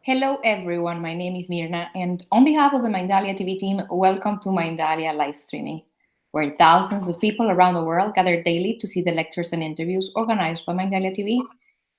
Hello everyone, my name is Mirna, and on behalf of the Mindalia TV team, welcome to Mindalia live streaming, where thousands of people around the world gather daily to see the lectures and interviews organized by Mindalia TV.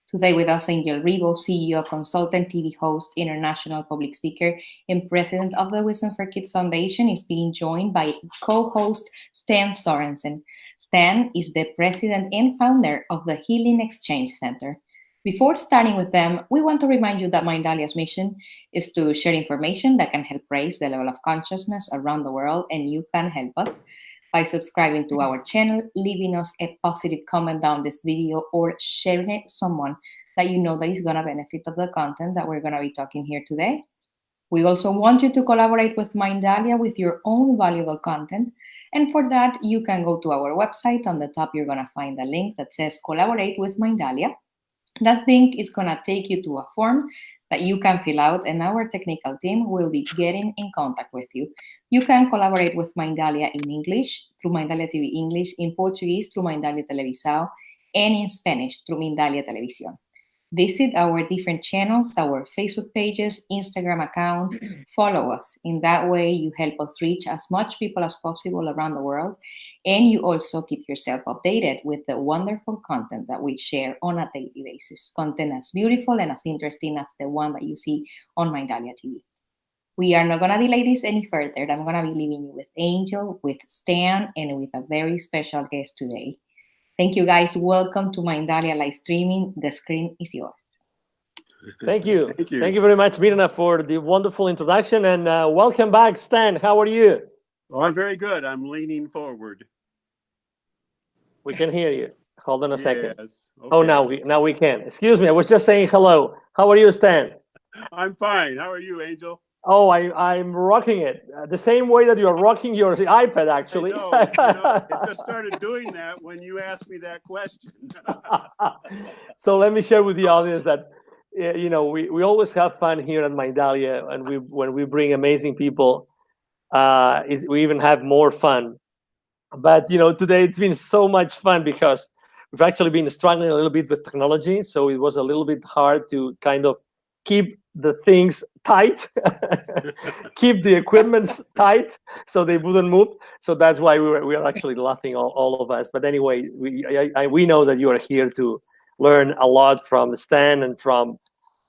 Today with us, Angel Ribo, CEO, consultant, TV host, international public speaker, and president of the Wisdom for Kids Foundation, is being joined by co-host Stan Sorensen. Stan is the president and founder of the Healing Exchange Center. Before starting with them, we want to remind you that Mindalia's mission is to share information that can help raise the level of consciousness around the world, and you can help us by subscribing to our channel, leaving us a positive comment down this video, or sharing it with someone that you know that is going to benefit of the content that we're going to be talking here today. We also want you to collaborate with Mindalia with your own valuable content. And for that, you can go to our website. On the top, you're going to find a link that says Collaborate with Mindalia. That link is going to take you to a form that you can fill out, and our technical team will be getting in contact with you. You can collaborate with Mindalia in English through Mindalia TV English, in Portuguese through Mindalia Televisao, and in Spanish through Mindalia Televisión. Visit our different channels, our Facebook pages, Instagram accounts. Follow us. In that way, you help us reach as much people as possible around the world, and you also keep yourself updated with the wonderful content that we share on a daily basis. Content as beautiful and as interesting as the one that you see on Mindalia TV. We are not going to delay this any further. I'm going to be leaving you with Angel, with Stan, and with a very special guest today. Thank you, guys. Welcome to Mindalia live streaming. The screen is yours. Thank you. Thank you very much, Mirna, for the wonderful introduction. And welcome back, Stan. How are you? Oh, I'm very good. I'm leaning forward. We can hear you. Hold on a second. Yes. Okay. Oh, now we can. Excuse me. I was just saying hello. How are you, Stan? I'm fine. How are you, Angel? Oh, I'm rocking it the same way that you're rocking your iPad, actually. I know. It just started doing that when you asked me that question. So let me share with the audience that, we always have fun here at Mindalia, and when we bring amazing people, we even have more fun. But, today it's been so much fun because we've actually been struggling a little bit with technology. So it was a little bit hard to kind of keep the things tight, keep the equipment tight so they wouldn't move. So that's why we are actually laughing, all of us. But anyway, we know that you are here to learn a lot from Stan and from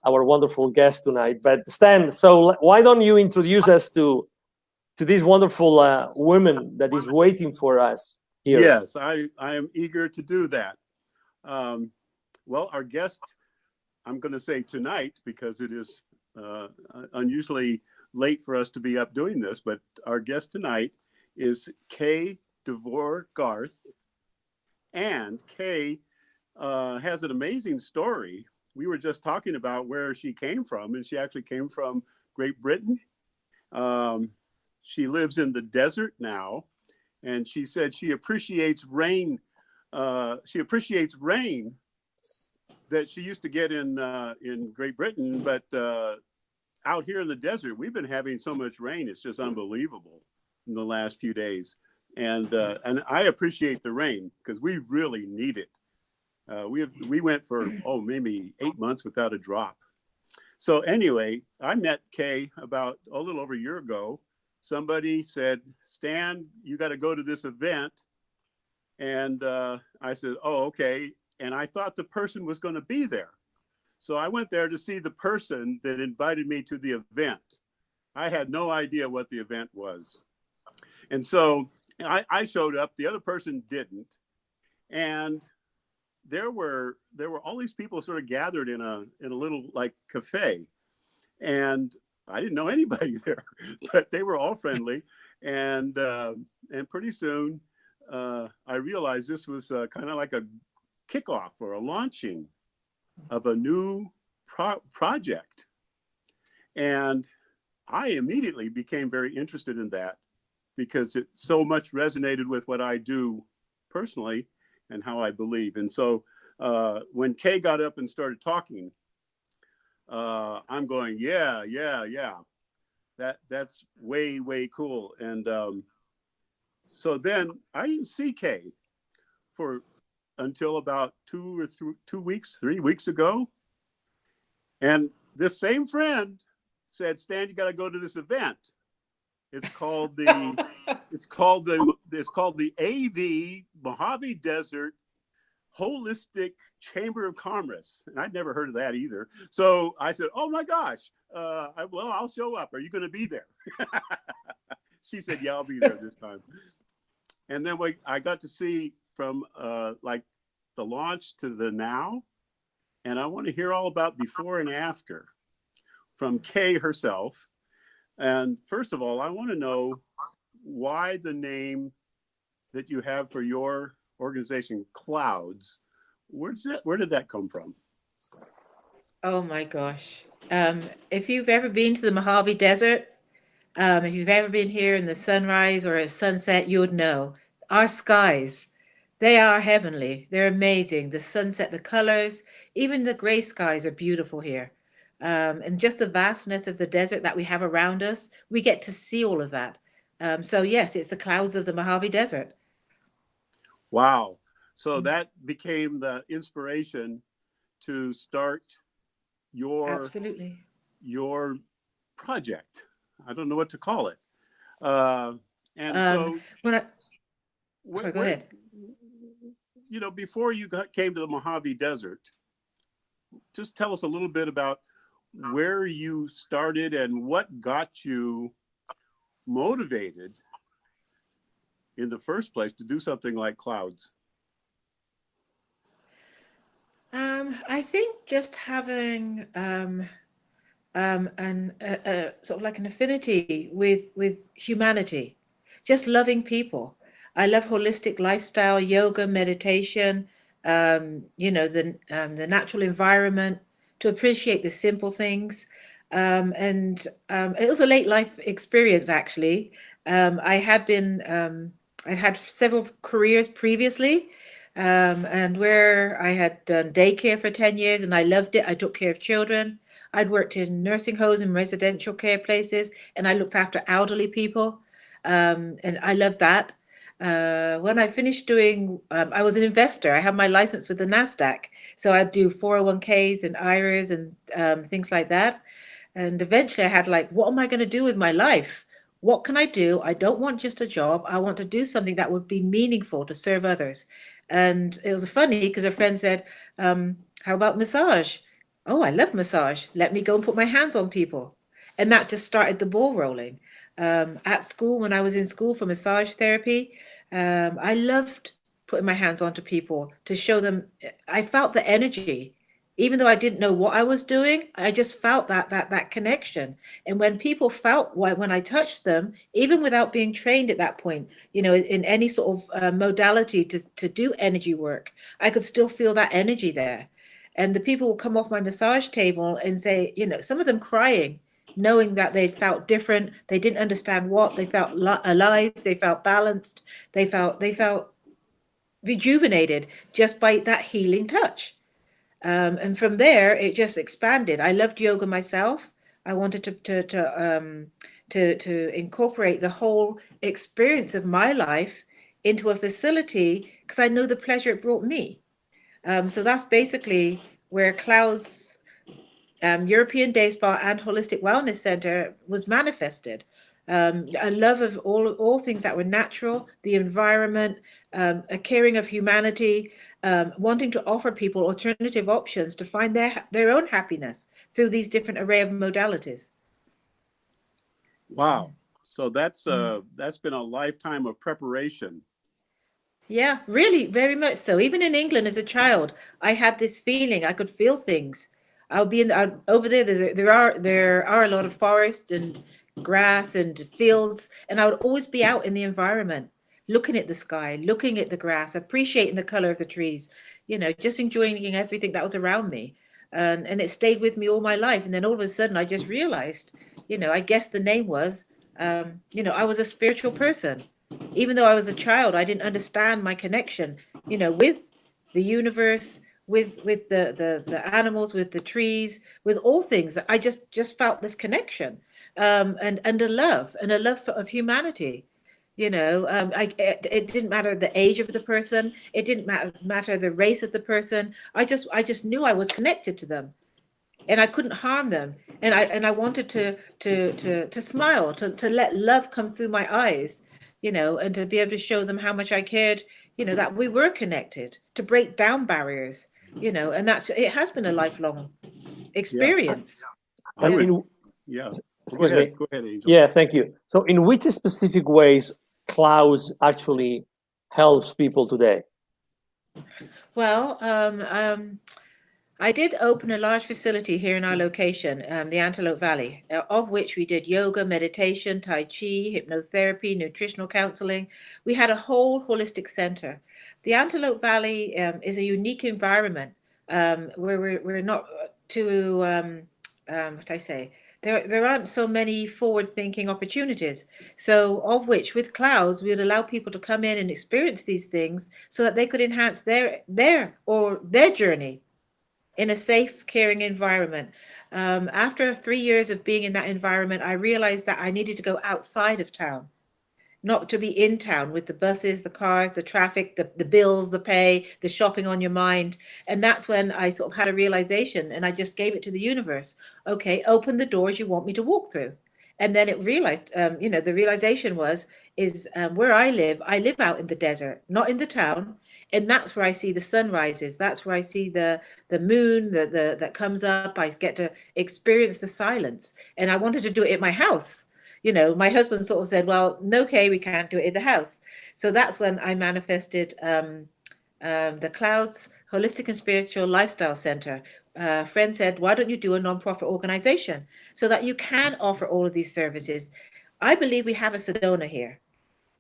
our wonderful guest tonight. But Stan, so why don't you introduce us to this wonderful woman that is waiting for us here? Yes, I am eager to do that. Well, our guest, I'm going to say tonight, because it is unusually late for us to be up doing this, but our guest tonight is Kay Devore Garth. And Kay has an amazing story. We were just talking about where she came from, and she actually came from Great Britain. She lives in the desert now, and she said she appreciates rain. She appreciates rain that she used to get in Great Britain, but out here in the desert, we've been having so much rain. It's just unbelievable in the last few days. And I appreciate the rain because we really need it. We went for, maybe 8 months without a drop. So anyway, I met Kay about a little over a year ago. Somebody said, Stan, you got to go to this event. And I said, oh, okay. And I thought the person was going to be there. So I went there to see the person that invited me to the event. I had no idea what the event was. And so I showed up, the other person didn't. And there were all these people sort of gathered in a little like cafe. And I didn't know anybody there, but they were all friendly. And pretty soon I realized this was kind of like a kickoff or a launching of a new project. And I immediately became very interested in that because it so much resonated with what I do personally and how I believe. And so when Kay got up and started talking, I'm going, yeah. That's way, way cool. And so then I didn't see Kay until about 3 weeks ago. And this same friend said, Stan, you got to go to this event. It's called the AV Mojave Desert Holistic Chamber of Commerce. And I'd never heard of that either. So I said, oh my gosh, well, I'll show up. Are you going to be there? She said, yeah, I'll be there this time. And then I got to see from like the launch to the now. And I want to hear all about before and after from Kay herself. And first of all, I want to know why the name that you have for your organization, Clouds. Where did that come from? Oh my gosh. If you've ever been to the Mojave Desert, if you've ever been here in the sunrise or a sunset, you would know our skies, they are heavenly. They're amazing. The sunset, the colors, even the gray skies are beautiful here. And just the vastness of the desert that we have around us, we get to see all of that. So yes, it's the clouds of the Mojave Desert. Wow. So that became the inspiration to start your project. I don't know what to call it. Go ahead. You know, before you came to the Mojave Desert, just tell us a little bit about where you started and what got you motivated in the first place to do something like Clouds. I think just having sort of like an affinity with humanity, just loving people. I love holistic lifestyle, yoga, meditation, the natural environment, to appreciate the simple things. It was a late life experience, actually. I'd had several careers previously, and where I had done daycare for 10 years and I loved it. I took care of children. I'd worked in nursing homes and residential care places, and I looked after elderly people. And I loved that. When I finished doing, I was an investor. I had my license with the NASDAQ. So I'd do 401ks and IRAs and things like that. And eventually I had like, what am I going to do with my life? What can I do? I don't want just a job. I want to do something that would be meaningful to serve others. And it was funny because a friend said, how about massage? Oh, I love massage. Let me go and put my hands on people. And that just started the ball rolling. At school, when I was in school for massage therapy, I loved putting my hands onto people to show them. I felt the energy, even though I didn't know what I was doing. I just felt that connection. And when people felt when I touched them, even without being trained at that point, you know, in any sort of modality to do energy work, I could still feel that energy there. And the people will come off my massage table and say, you know, some of them crying, knowing that they felt different, they didn't understand what, they felt alive, they felt balanced, they felt rejuvenated just by that healing touch. And from there, it just expanded. I loved yoga myself. I wanted to incorporate the whole experience of my life into a facility because I know the pleasure it brought me. So that's basically where Clouds European Day Spa and Holistic Wellness Center was manifested. A love of all things that were natural, the environment, a caring of humanity, wanting to offer people alternative options to find their own happiness through these different array of modalities. Wow. So that's been a lifetime of preparation. Yeah, really, very much so. Even in England as a child, I had this feeling I could feel things. I'll be over there. There are a lot of forests and grass and fields, and I would always be out in the environment, looking at the sky, looking at the grass, appreciating the color of the trees. You know, just enjoying everything that was around me, and it stayed with me all my life. And then all of a sudden, I just realized, you know, I guess the name was, you know, I was a spiritual person. Even though I was a child, I didn't understand my connection, you know, with the universe, with the animals, with the trees, with all things. I just felt this connection, and a love of humanity. You know, it didn't matter the age of the person. It didn't matter the race of the person. I just knew I was connected to them. and I couldn't harm them. And I wanted to smile, to let love come through my eyes, you know, and to be able to show them how much I cared, you know, that we were connected, to break down barriers, you know, and it has been a lifelong Yeah, experience. I And would. in, Yeah. Go excuse ahead. me. Go ahead, Angel. Yeah, thank you. So, in which specific ways clouds actually helps people today? Well, I did open a large facility here in our location, the Antelope Valley, of which we did yoga, meditation, Tai Chi, hypnotherapy, nutritional counseling. We had a whole holistic center. The Antelope Valley is a unique environment where we're not too, what I say, there aren't so many forward-thinking opportunities. So, of which, with clouds, we would allow people to come in and experience these things so that they could enhance their journey in a safe, caring environment. After 3 years of being in that environment, I realized that I needed to go outside of town, not to be in town with the buses, the cars, the traffic, the bills, the pay, the shopping on your mind. And that's when I sort of had a realization, and I just gave it to the universe. Okay, open the doors you want me to walk through. And then it realized, you know, the realization is where I live out in the desert, not in the town. And that's where I see the sunrises. That's where I see the moon that comes up. I get to experience the silence. And I wanted to do it at my house. You know, my husband sort of said, well, no, okay, we can't do it in the house. So that's when I manifested the Clouds Holistic and Spiritual Lifestyle Center. A friend said, why don't you do a nonprofit organization so that you can offer all of these services? I believe we have a Sedona here.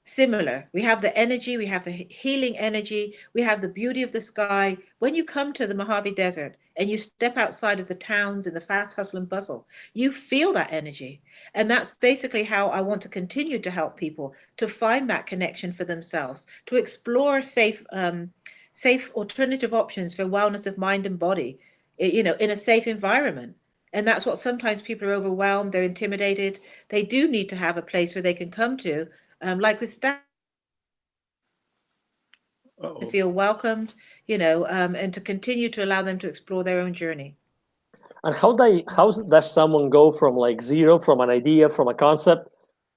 Similar. We have the energy, we have the healing energy, we have the beauty of the sky. When you come to the Mojave Desert and you step outside of the towns and the fast hustle and bustle, you feel that energy. And that's basically how I want to continue to help people to find that connection for themselves, to explore safe alternative options for wellness of mind and body, you know, in a safe environment. And that's what sometimes people are overwhelmed, they're intimidated. They do need to have a place where they can come to, like with staff, to Uh-oh. feel welcomed, you know, and to continue to allow them to explore their own journey. And how does someone go from like zero, from an idea, from a concept,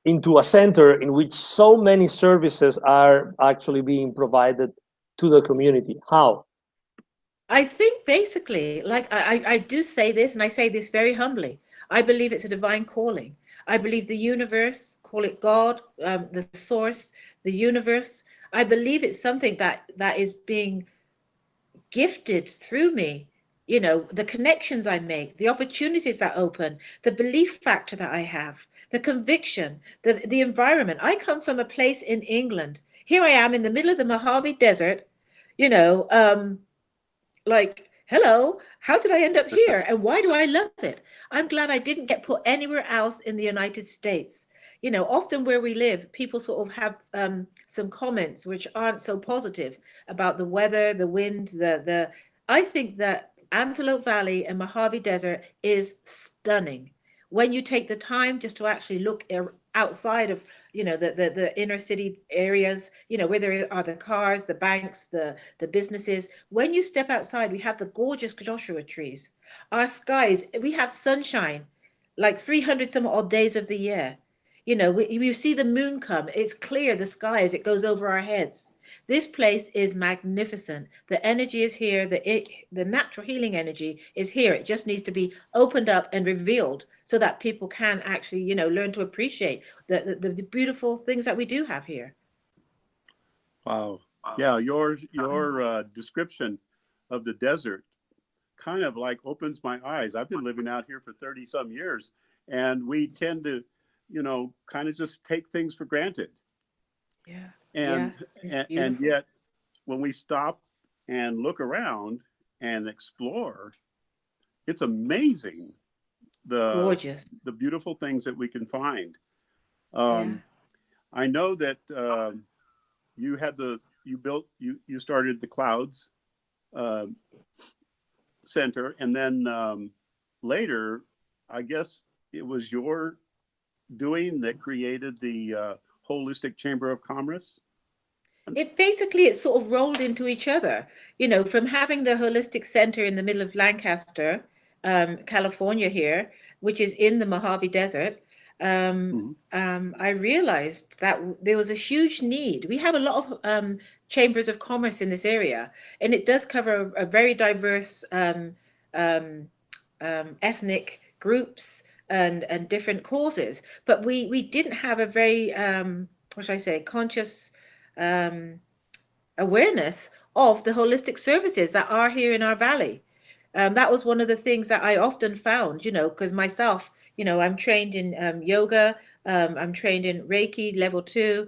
into a center in which so many services are actually being provided to the community? How? I think basically, like I do say this, and I say this very humbly. I believe it's a divine calling. I believe the universe, call it God, the source, the universe. I believe it's something that is being gifted through me. You know, the connections I make, the opportunities that open, the belief factor that I have, the conviction, the environment. I come from a place in England. Here I am in the middle of the Mojave Desert, you know, like, hello, how did I end up here? And why do I love it? I'm glad I didn't get put anywhere else in the United States. You know, often where we live, people sort of have some comments which aren't so positive about the weather, the wind, the. I think that Antelope Valley and Mojave Desert is stunning. When you take the time just to actually look outside of, you know, the inner city areas, you know, where there are the cars, the banks, the businesses. When you step outside, we have the gorgeous Joshua trees. Our skies, we have sunshine like 300 some odd days of the year. You know, we see the moon come. It's clear the sky as it goes over our heads. This place is magnificent. The energy is here. The natural healing energy is here. It just needs to be opened up and revealed so that people can actually, you know, learn to appreciate the beautiful things that we do have here. Wow. Yeah, your description of the desert kind of like opens my eyes. I've been living out here for 30 some years, and we tend to, you know, kind of just take things for granted. Yeah. And Yeah, and yet when we stop and look around and explore, it's amazing gorgeous. the beautiful things that we can find. Yeah. I know that you started the Clouds Center, and then later, I guess it was your doing that created the Holistic Chamber of Commerce. It sort of rolled into each other, you know, from having the holistic center in the middle of Lancaster, California here, which is in the Mojave Desert, I realized that there was a huge need. We have a lot of chambers of commerce in this area, and it does cover a very diverse ethnic groups and different causes. But we didn't have a very, what should I say, conscious awareness of the holistic services that are here in our valley. That was one of the things that I often found, because myself, I'm trained in yoga, I'm trained in Reiki level 2,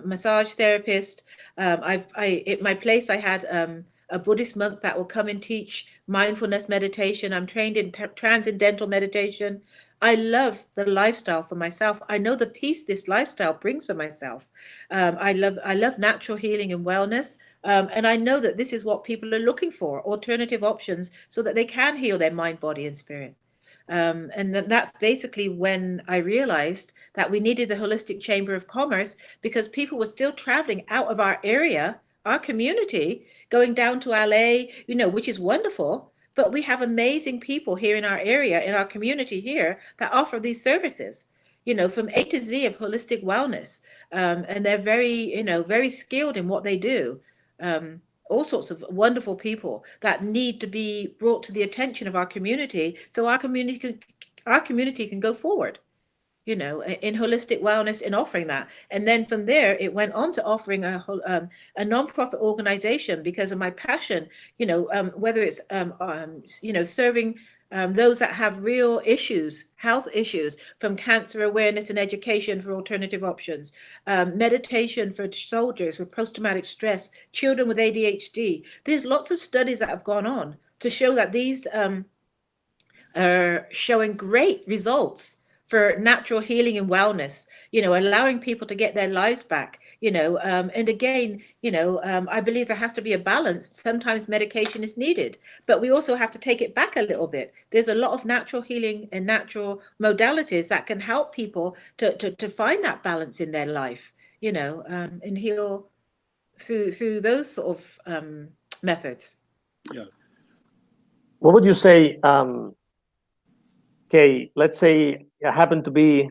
massage therapist. At my place, I had a Buddhist monk that will come and teach mindfulness meditation. I'm trained in transcendental meditation. I love the lifestyle for myself. I know the peace this lifestyle brings for myself. I love natural healing and wellness. And I know that this is what people are looking for, alternative options so that they can heal their mind, body, and spirit. And that's basically when I realized that we needed the Holistic Chamber of Commerce, because people were still traveling out of our area, our community, going down to LA, which is wonderful. But we have amazing people here in our area, in our community here, that offer these services, from A to Z of holistic wellness. And they're very, very skilled in what they do. All sorts of wonderful people that need to be brought to the attention of our community, so our community can go forward, in holistic wellness, in offering that. And then from there, it went on to offering a nonprofit organization because of my passion, whether it's, serving those that have real issues, health issues, from cancer awareness and education for alternative options, meditation for soldiers with post-traumatic stress, children with ADHD. There's lots of studies that have gone on to show that these are showing great results for natural healing and wellness, allowing people to get their lives back, and again, I believe there has to be a balance. Sometimes medication is needed, but we also have to take it back a little bit. There's a lot of natural healing and natural modalities that can help people to find that balance in their life, and heal through those sort of methods. Yeah. What would you say? Okay, let's say I happen to be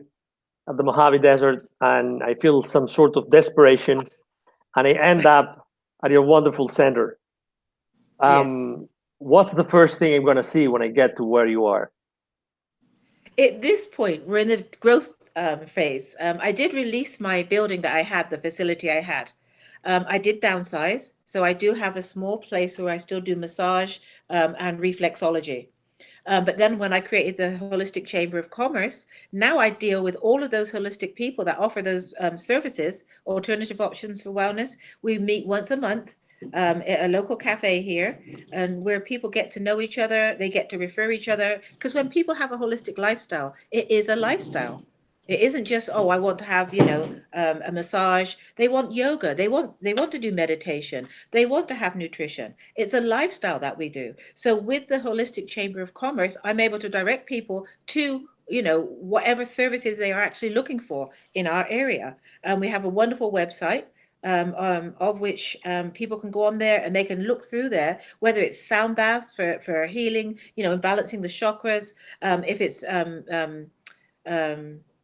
at the Mojave Desert and I feel some sort of desperation and I end up at your wonderful center. Yes. What's the first thing I'm going to see when I get to where you are? At this point, we're in the growth phase. I did release my building that I had, the facility I had. I did downsize, so I do have a small place where I still do massage and reflexology. But then when I created the Holistic Chamber of Commerce, now I deal with all of those holistic people that offer those services, alternative options for wellness. We meet once a month at a local cafe here, and where people get to know each other, they get to refer each other. Because when people have a holistic lifestyle, it is a lifestyle. It isn't just, oh, I want to have, a massage. They want yoga. They want to do meditation. They want to have nutrition. It's a lifestyle that we do. So with the Holistic Chamber of Commerce, I'm able to direct people to, whatever services they are actually looking for in our area. And we have a wonderful website of which people can go on there and they can look through there, whether it's sound baths for healing, and balancing the chakras, if it's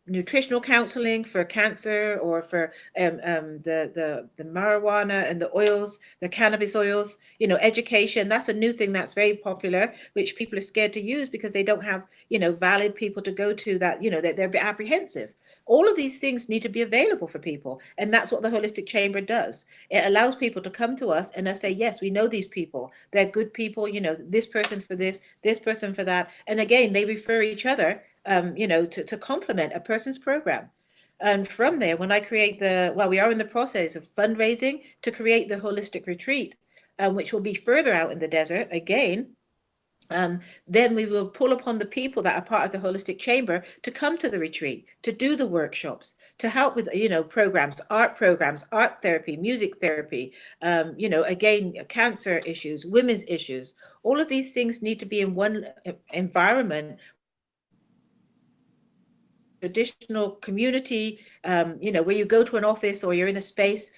nutritional counseling for cancer, or for the marijuana and the oils, the cannabis oils, education. That's a new thing that's very popular, which people are scared to use because they don't have, valid people to go to, that, they're apprehensive. All of these things need to be available for people. And that's what the Holistic Chamber does. It allows people to come to us and I say, yes, we know these people. They're good people, this person for this person for that. And again, they refer each other, to complement a person's program. And from there, when I create we are in the process of fundraising to create the holistic retreat, which will be further out in the desert again. Then we will pull upon the people that are part of the Holistic Chamber to come to the retreat, to do the workshops, to help with, programs, art therapy, music therapy, again, cancer issues, women's issues. All of these things need to be in one environment. Traditional community, where you go to an office or you're in a space.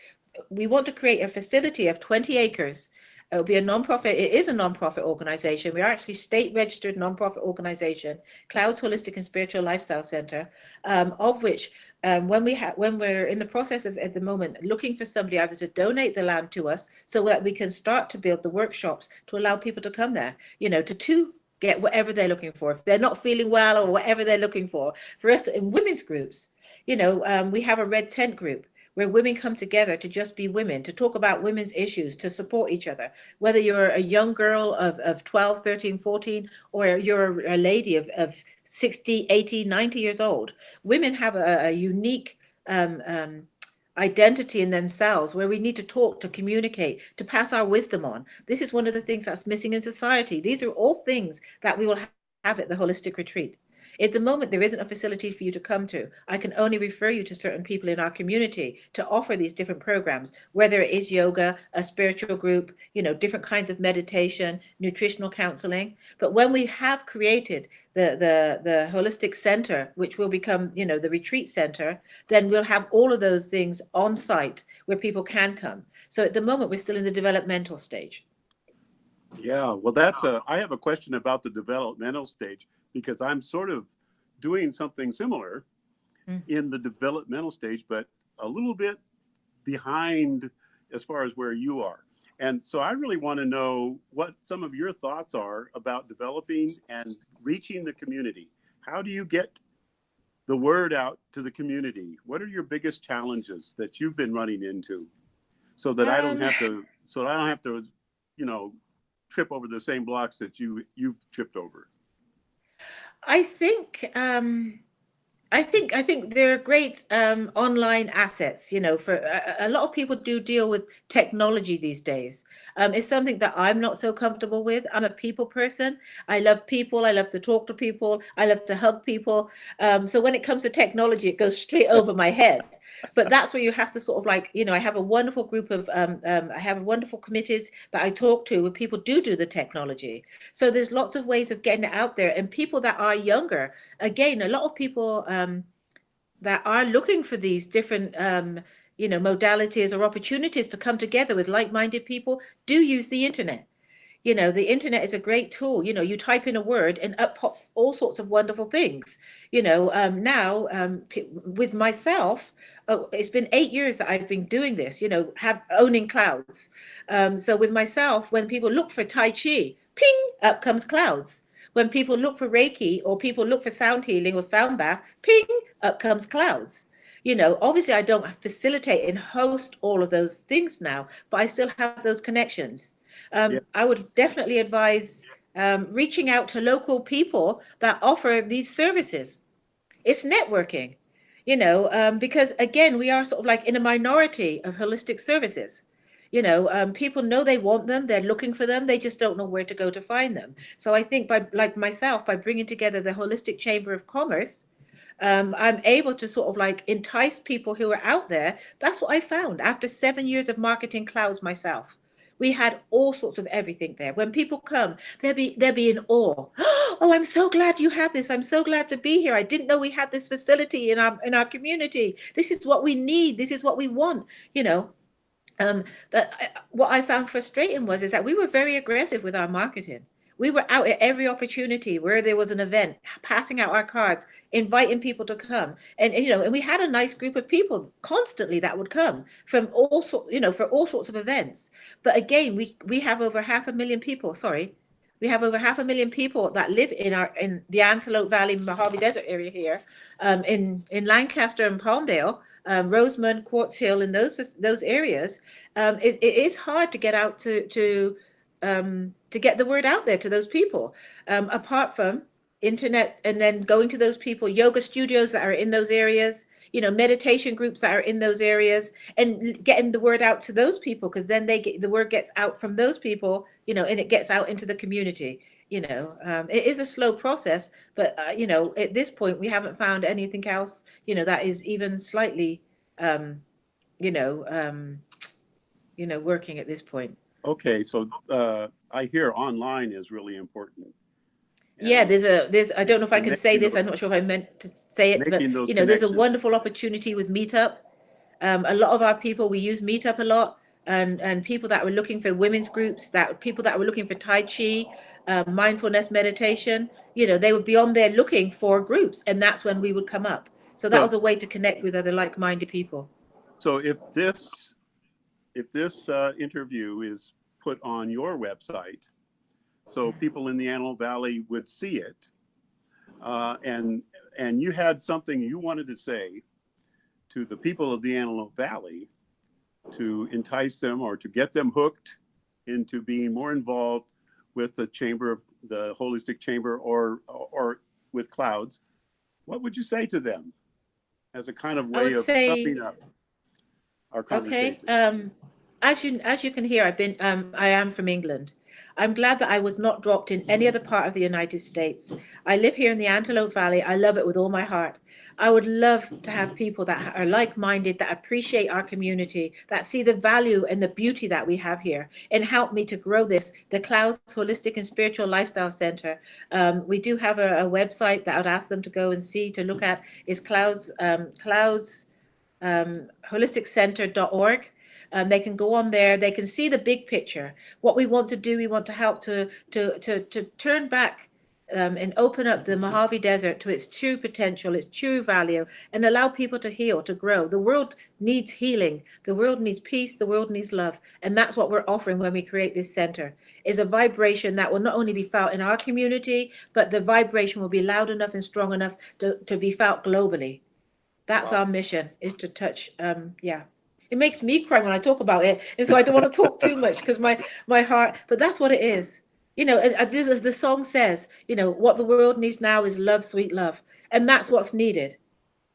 We want to create a facility of 20 acres It'll be a nonprofit. It is a nonprofit organization. We are actually state-registered nonprofit organization, Clouds Holistic and Spiritual Lifestyle Center, of which when we're in the process of at the moment looking for somebody either to donate the land to us so that we can start to build the workshops to allow people to come there, to get whatever they're looking for. If they're not feeling well or whatever they're looking for us in women's groups, we have a red tent group where women come together to just be women, to talk about women's issues, to support each other. Whether you're a young girl of 12, 13, 14, or you're a lady of 60, 80, 90 years old, women have a unique identity in themselves where we need to talk, to communicate, to pass our wisdom on. This is one of the things that's missing in society. These are all things that we will have at the Holistic Retreat. At the moment, there isn't a facility for you to come to. I can only refer you to certain people in our community to offer these different programs, whether it is yoga, a spiritual group, different kinds of meditation, nutritional counseling. But when we have created the holistic center, which will become, the retreat center, then we'll have all of those things on site where people can come. So at the moment, we're still in the developmental stage. Yeah, well, I have a question about the developmental stage, because I'm sort of doing something similar in the developmental stage, but a little bit behind as far as where you are. And so I really want to know what some of your thoughts are about developing and reaching the community. How do you get the word out to the community? What are your biggest challenges that you've been running into so that I don't have to, trip over the same blocks that you've tripped over? I think they're great online assets. For a lot of people do deal with technology these days. It's something that I'm not so comfortable with. I'm a people person. I love people. I love to talk to people. I love to hug people. So when it comes to technology, it goes straight over my head. But that's where you have to sort of I have a wonderful group of, I have wonderful committees that I talk to where people do the technology. So there's lots of ways of getting it out there. And people that are younger, again, a lot of people that are looking for these different, modalities or opportunities to come together with like-minded people do use the internet. The internet is a great tool. You type in a word and up pops all sorts of wonderful things. Now with myself, it's been 8 years that I've been doing this, owning clouds. So with myself, when people look for Tai Chi, ping, up comes clouds. When people look for Reiki or people look for sound healing or sound bath, ping, up comes clouds. Obviously I don't facilitate and host all of those things now, but I still have those connections. I would definitely advise reaching out to local people that offer these services. It's networking, because again, we are sort of in a minority of holistic services. People know they want them, they're looking for them, they just don't know where to go to find them. So I think by bringing together the Holistic Chamber of Commerce, I'm able to sort of entice people who are out there. That's what I found after 7 years of marketing clouds myself. We had all sorts of everything there. When people come, they'll be in awe. Oh, I'm so glad you have this. I'm so glad to be here. I didn't know we had this facility in our community. This is what we need. This is what we want. What I found frustrating is that we were very aggressive with our marketing. We were out at every opportunity where there was an event, passing out our cards, inviting people to come. And we had a nice group of people constantly that would come from for all sorts of events. But again, we have over 500,000 people. We have over 500,000 people that live in the Antelope Valley, Mojave Desert area here, in Lancaster and Palmdale, Rosemont, Quartz Hill, in those areas. It is hard to get out to get the word out there to those people, apart from internet, and then going to those people, yoga studios that are in those areas, meditation groups that are in those areas, and getting the word out to those people, because then the word gets out from those people, and it gets out into the community. It is a slow process, but at this point we haven't found anything else, that is even slightly, working at this point. Okay, so I hear online is really important. Yeah, there's I don't know if I can say this. I'm not sure if I meant to say it, but there's a wonderful opportunity with Meetup. A lot of our people, we use Meetup a lot. and people that were looking for women's groups, that people that were looking for Tai Chi, mindfulness meditation, they would be on there looking for groups, and that's when we would come up. So that was a way to connect with other like-minded people. So if this interview is put on your website, so people in the Antelope Valley would see it, and you had something you wanted to say to the people of the Antelope Valley to entice them or to get them hooked into being more involved with the holistic chamber or with clouds, what would you say to them as a kind of way of summing up our conversation? Okay. As you can hear, I am from England. I'm glad that I was not dropped in any other part of the United States. I live here in the Antelope Valley. I love it with all my heart. I would love to have people that are like-minded, that appreciate our community, that see the value and the beauty that we have here, and help me to grow this, the Clouds Holistic and Spiritual Lifestyle Center. We do have a website that I'd ask them to go and see, to look at, is holisticcenter.org. They can go on there. They can see the big picture. What we want to do, we want to help to turn back and open up the Mojave Desert to its true potential, its true value, and allow people to heal, to grow. The world needs healing. The world needs peace. The world needs love. And that's what we're offering when we create this center, is a vibration that will not only be felt in our community, but the vibration will be loud enough and strong enough to be felt globally. That's our mission, is to touch. It makes me cry when I talk about it. And so I don't want to talk too much because my heart, but that's what it is. This is, the song says, what the world needs now is love, sweet love. And that's what's needed.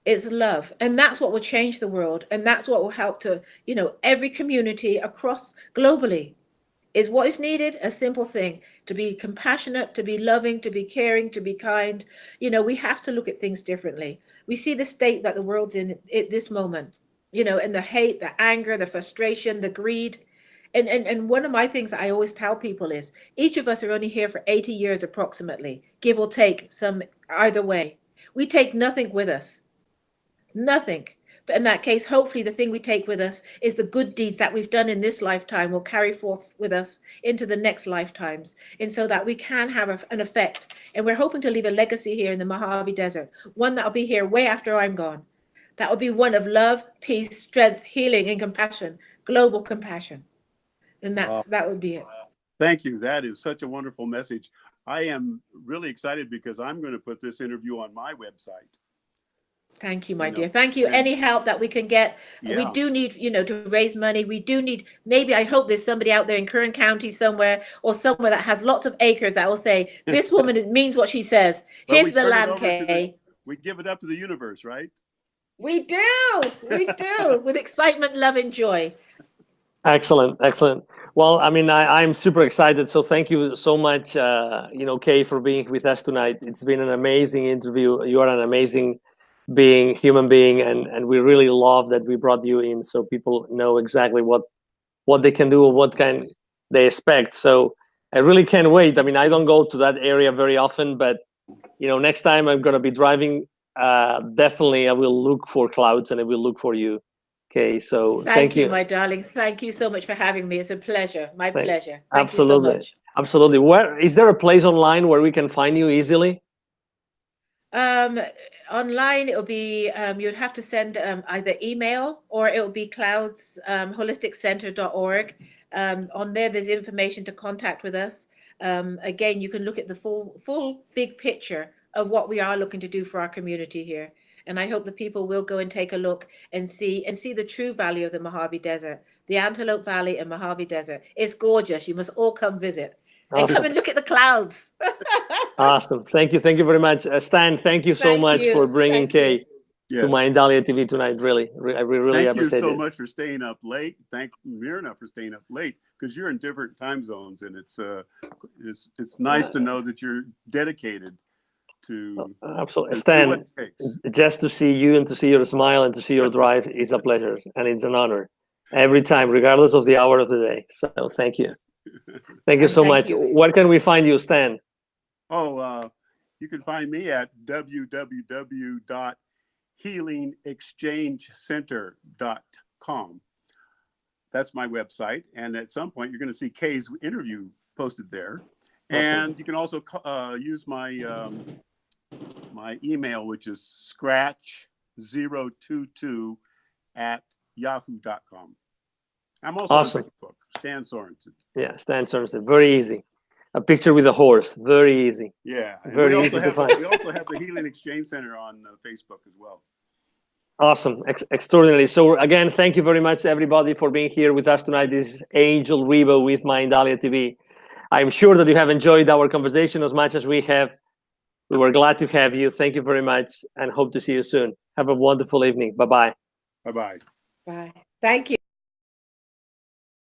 It's love. And that's what will change the world. And that's what will help to, every community across globally is what is needed. A simple thing, to be compassionate, to be loving, to be caring, to be kind. We have to look at things differently. We see the state that the world's in at this moment, and the hate, the anger, the frustration, the greed. And one of my things that I always tell people is, each of us are only here for 80 years approximately, give or take some either way. We take nothing with us. Nothing. But in that case, hopefully the thing we take with us is the good deeds that we've done in this lifetime will carry forth with us into the next lifetimes. And so that we can have an effect. And we're hoping to leave a legacy here in the Mojave Desert, one that will be here way after I'm gone. That will be one of love, peace, strength, healing, and compassion, global compassion. And that would be it. Thank you. That is such a wonderful message. I am really excited because I'm going to put this interview on my website. Thank you, my dear. Thank you. Any help that we can get. We do need, to raise money. We do need, maybe I hope there's somebody out there in Kern County somewhere, or somewhere that has lots of acres that will say, this woman, it means what she says. Here's the land, Kay. We give it up to the universe, right? We do. With excitement, love, and joy. Excellent. Well, I'm super excited. So thank you so much, Kay, for being with us tonight. It's been an amazing interview. You are an amazing human being, and we really love that we brought you in, so people know exactly what they can do or what can they expect. So I really can't wait. I don't go to that area very often, but next time I'm going to be driving, definitely I will look for clouds and I will look for you. Okay, so thank you, my darling. Thank you so much for having me. It's a pleasure. My pleasure. Absolutely. You so much. Absolutely. Where is there a place online where we can find you easily? Online, it'll be you'd have to send either email, or it'll be clouds holisticcenter.org. On there's information to contact with us. Again, you can look at the full big picture of what we are looking to do for our community here. And I hope the people will go and take a look and see the true value of the Mojave Desert, the Antelope Valley and Mojave Desert. It's gorgeous. You must all come visit. Awesome. And come and look at the clouds. Awesome. Thank you very much. Stan, thank you so much for bringing Kay to Mindalia TV tonight. Really, I really appreciate it. Thank you so much for staying up late. Thank Myrna for staying up late, because you're in different time zones, and it's nice to know that you're dedicated to. Absolutely, Stan. Just to see you and to see your smile and to see your drive is a pleasure, and it's an honor every time, regardless of the hour of the day. So thank you. Thank you so much. Where can we find you, Stan? You can find me at www.healingexchangecenter.com. That's my website. And at some point, you're going to see Kay's interview posted there. Awesome. And you can also use my my email, which is scratch022@yahoo.com. I'm also Awesome. on Facebook, Stan Sorensen. Yeah, Stan Sorensen. Very easy. A picture with a horse. Very easy. Yeah. And Very we easy also to find. We also have the Healing Exchange Center on Facebook as well. Awesome. Extraordinary. So again, thank you very much, everybody, for being here with us tonight. This is Angel Rebo with Mindalia TV. I'm sure that you have enjoyed our conversation as much as we have. We were glad to have you. Thank you very much and hope to see you soon. Have a wonderful evening. Bye-bye. Bye-bye. Bye. Thank you.